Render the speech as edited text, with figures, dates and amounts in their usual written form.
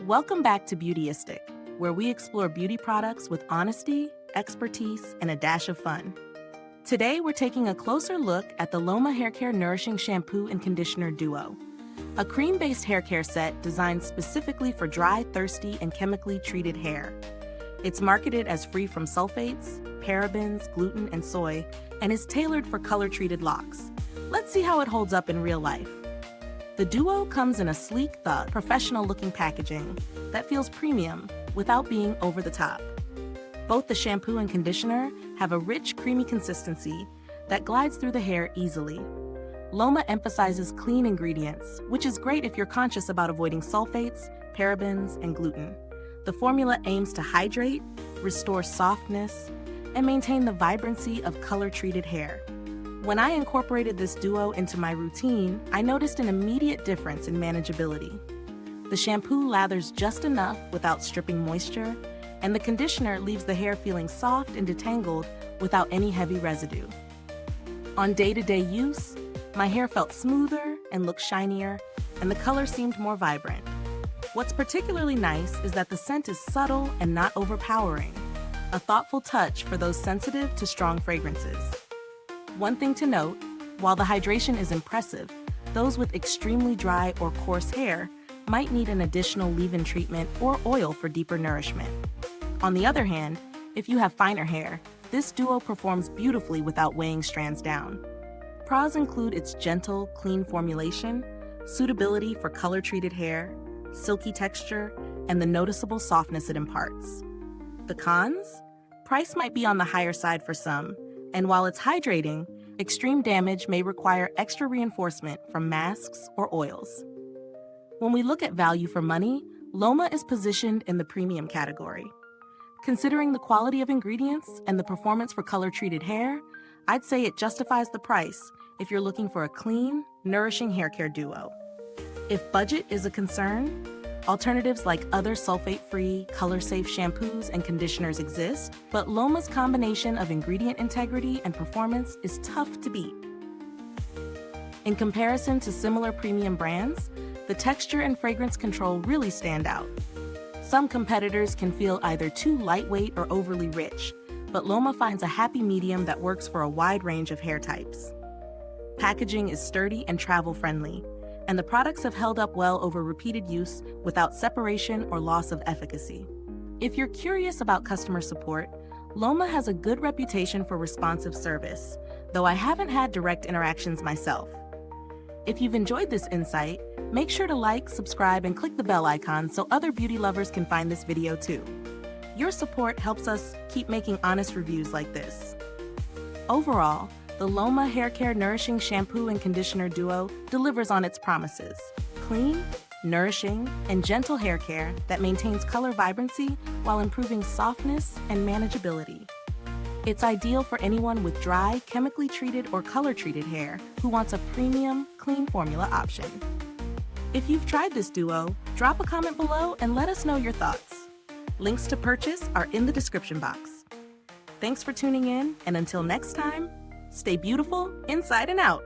Welcome back to Beautyistic, where we explore beauty products with honesty, expertise, and a dash of fun. Today, we're taking a closer look at the Loma Haircare Nourishing Shampoo and Conditioner Duo, a cream-based hair care set designed specifically for dry, thirsty, and chemically treated hair. It's marketed as free from sulfates, parabens, gluten, and soy, and is tailored for color-treated locks. Let's see how it holds up in real life. The Duo comes in a sleek, professional-looking packaging that feels premium without being over the top. Both the shampoo and conditioner have a rich, creamy consistency that glides through the hair easily. Loma emphasizes clean ingredients, which is great if you're conscious about avoiding sulfates, parabens, and gluten. The formula aims to hydrate, restore softness, and maintain the vibrancy of color-treated hair. When I incorporated this duo into my routine, I noticed an immediate difference in manageability. The shampoo lathers just enough without stripping moisture, and the conditioner leaves the hair feeling soft and detangled without any heavy residue. On day-to-day use, my hair felt smoother and looked shinier, and the color seemed more vibrant. What's particularly nice is that the scent is subtle and not overpowering, a thoughtful touch for those sensitive to strong fragrances. One thing to note, while the hydration is impressive, those with extremely dry or coarse hair might need an additional leave-in treatment or oil for deeper nourishment. On the other hand, if you have finer hair, this duo performs beautifully without weighing strands down. Pros include its gentle, clean formulation, suitability for color-treated hair, silky texture, and the noticeable softness it imparts. The cons? Price might be on the higher side for some, and while it's hydrating, extreme damage may require extra reinforcement from masks or oils. When we look at value for money, Loma is positioned in the premium category. Considering the quality of ingredients and the performance for color-treated hair, I'd say it justifies the price if you're looking for a clean, nourishing hair care duo. If budget is a concern, alternatives like other sulfate-free, color-safe shampoos and conditioners exist, but Loma's combination of ingredient integrity and performance is tough to beat. In comparison to similar premium brands, the texture and fragrance control really stand out. Some competitors can feel either too lightweight or overly rich, but Loma finds a happy medium that works for a wide range of hair types. Packaging is sturdy and travel-friendly, and the products have held up well over repeated use without separation or loss of efficacy. If you're curious about customer support, Loma has a good reputation for responsive service, though I haven't had direct interactions myself. If you've enjoyed this insight, make sure to like, subscribe, and click the bell icon so other beauty lovers can find this video too. Your support helps us keep making honest reviews like this. Overall, the Loma Hair Care Nourishing Shampoo and Conditioner Duo delivers on its promises: clean, nourishing, and gentle hair care that maintains color vibrancy while improving softness and manageability. It's ideal for anyone with dry, chemically treated, or color-treated hair who wants a premium, clean formula option. If you've tried this duo, drop a comment below and let us know your thoughts. Links to purchase are in the description box. Thanks for tuning in, and until next time, stay beautiful inside and out.